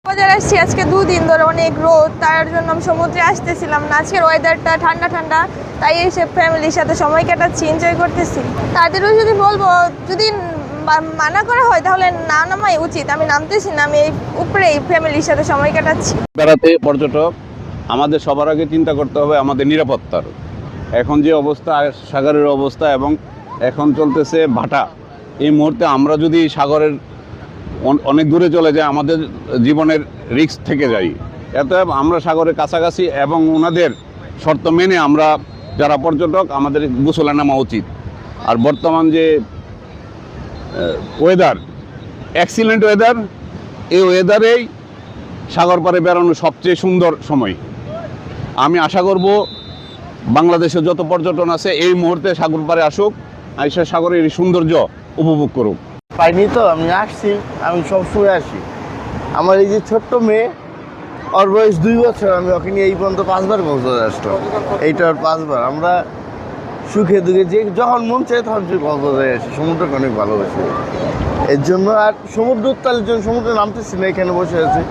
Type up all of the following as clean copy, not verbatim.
বাজারে আসছি আজকে 2 দিন ধরে অনেক রোদ, তার জন্য আমি সমুদ্রে আসতেছিলাম না। আজকের ওয়েদারটা ঠান্ডা ঠান্ডা, তাই এসে ফ্যামিলির সাথে সময় কাটাচ্ছি, এনজয় করতেছি। তাদেরও যদি বলবো, যদি মানা করা হয় তাহলে না নামাই উচিত। আমি নামতেছি না, আমি এই উপরেই ফ্যামিলির সাথে সময় কাটাচ্ছি। বেড়াতে পর্যটক আমাদের সবার আগে চিন্তা করতে হবে আমাদের নিরাপত্তার। এখন যে অবস্থা, সাগরের অবস্থা এবং এখন চলতেছে ভাটা, এই মুহূর্তে আমরা যদি সাগরের অনেক দূরে চলে যাই আমাদের জীবনের রিস্ক থেকে যাই। এত আমরা সাগরের কাছাকাছি এবং ওনাদের শর্ত মেনে আমরা যারা পর্যটক আমাদের গোসলে নামা উচিত। আর বর্তমান যে ওয়েদার, এক্সিলেন্ট ওয়েদার, এই ওয়েদারেই সাগর পাড়ে বেড়ানো সবচেয়ে সুন্দর সময়। আমি আশা করব বাংলাদেশে যত পর্যটন আছে এই মুহূর্তে সাগর পাড়ে আসুক, আইসা সাগরের এই সৌন্দর্য উপভোগ করুক। পাইনি তো, আমি আসছি, আমি সবসময় আসি। আমার এই যে ছোট্ট মেয়ে, ওর বয়স 2 বছর, আমি ওকে নিয়ে এই পর্যন্ত 5 বার কক্সবাজার আসলাম। এইটার 5 বার। আমরা সুখে দুঃখে যে যখন মন চাই তখন কক্সবাজারে আসি, সমুদ্রকে অনেক ভালোবাসি এর জন্য। আর সমুদ্র উত্তালের জন্য সমুদ্রে নামতেছি না, এখানে বসে আছি।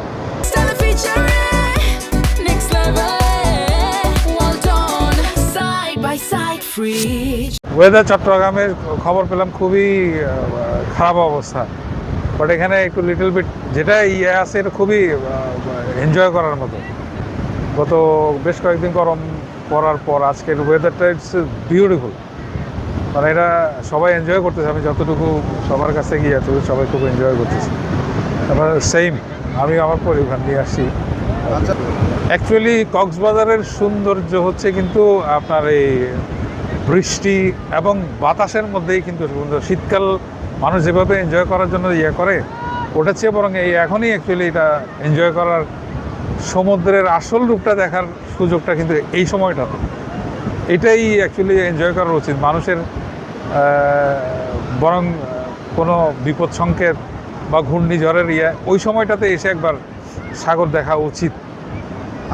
ওয়েদার চট্টগ্রামের খবর পেলাম খুবই খারাপ অবস্থা, বাট এখানে একটু লিটল বিট যেটা আছে এটা খুবই এনজয় করার মতো। গত বেশ কয়েকদিন গরম পড়ার পর আজকের ওয়েদারটা ইটস বিউটিফুল, মানে এটা সবাই এনজয় করতেছে। আমি যতটুকু সবার কাছে গিয়ে এত সবাই খুব এনজয় করতেছে। আবার সেম আমি আমার পরিবার নিয়ে আসছি। অ্যাকচুয়ালি কক্সবাজারের সৌন্দর্য হচ্ছে কিন্তু আপনার এই বৃষ্টি এবং বাতাসের মধ্যেই কিন্তু সুন্দর। শীতকাল মানুষ যেভাবে এনজয় করার জন্য করে, ওটার চেয়ে বরং এই এখনই অ্যাকচুয়ালি এটা এনজয় করার, সমুদ্রের আসল রূপটা দেখার সুযোগটা কিন্তু এই সময়টাতে। এটাই অ্যাকচুয়ালি এনজয় করা উচিত মানুষের। বরং কোনো বিপদ সংকেত বা ঘূর্ণিঝড়ের ওই সময়টাতে এসে একবার সাগর দেখা উচিত।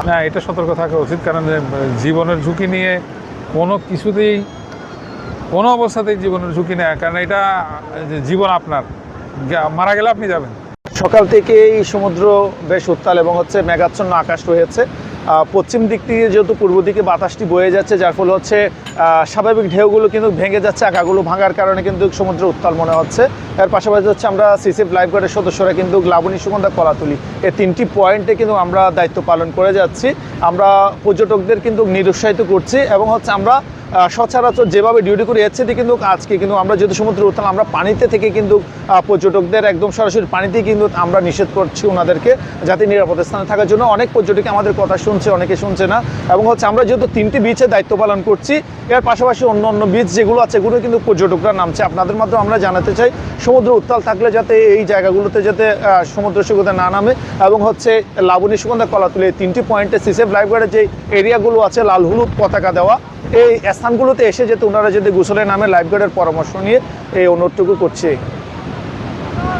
না, এটা সতর্ক থাকা উচিত, কারণ জীবনের ঝুঁকি নিয়ে কোনো কিছুতেই, কোনো অবস্থাতেই জীবনের ঝুঁকি নেয়, কারণ এটা জীবন আপনার, মারা গেলে আপনি যাবেন। সকাল থেকেই সমুদ্র বেশ উত্তাল এবং মেঘাচ্ছন্ন আকাশ রয়েছে। পশ্চিম দিক থেকে যেহেতু পূর্ব দিকে বাতাসটি বয়ে যাচ্ছে, যার ফলে স্বাভাবিক ঢেউগুলো কিন্তু ভেঙে যাচ্ছে, আঁকাগুলো ভাঙার কারণে কিন্তু সমুদ্র উত্তাল মনে হচ্ছে। এর পাশাপাশি আমরা সিসিএফ লাইফগার্ডের সদস্যরা কিন্তু লাবণী, সুগন্ধা, কলাতুলি এই 3টি পয়েন্টে কিন্তু আমরা দায়িত্ব পালন করে যাচ্ছি। আমরা পর্যটকদের কিন্তু নিরুৎসাহিত করছি এবং আমরা সচরাচর যেভাবে ডিউটি করে যাচ্ছে কিন্তু আজকে কিন্তু আমরা যেহেতু সমুদ্র উত্তাল, আমরা পানিতে থেকে কিন্তু পর্যটকদের একদম সরাসরি পানিতেই কিন্তু আমরা নিষেধ করছি ওনাদেরকে, যাতে নিরাপদ স্থানে থাকার জন্য। অনেক পর্যটক আমাদের কথা শুনছে, অনেকে শুনছে না। এবং আমরা যেহেতু 3টি বিচে দায়িত্ব পালন করছি, এর পাশাপাশি অন্য অন্য বিচ যেগুলো আছে এগুলো কিন্তু পর্যটকরা নামছে। আপনাদের মাধ্যমে আমরা জানাতে চাই সমুদ্র উত্তাল থাকলে যাতে এই জায়গাগুলোতে যাতে সমুদ্র সৈকতে না নামে। এবং লাবণী, সুগন্ধা, কলাতুলি এই 3টি পয়েন্টে সিসিএফ লাইফগার্ডের যে এরিয়াগুলো আছে লাল হলুদ পতাকা দেওয়া, এই স্থানগুলোতে এসে যাতে ওনারা যদি গোসলে নামে লাইফগার্ডের পরামর্শ নিয়ে এই অনুরোধটুকু করছে।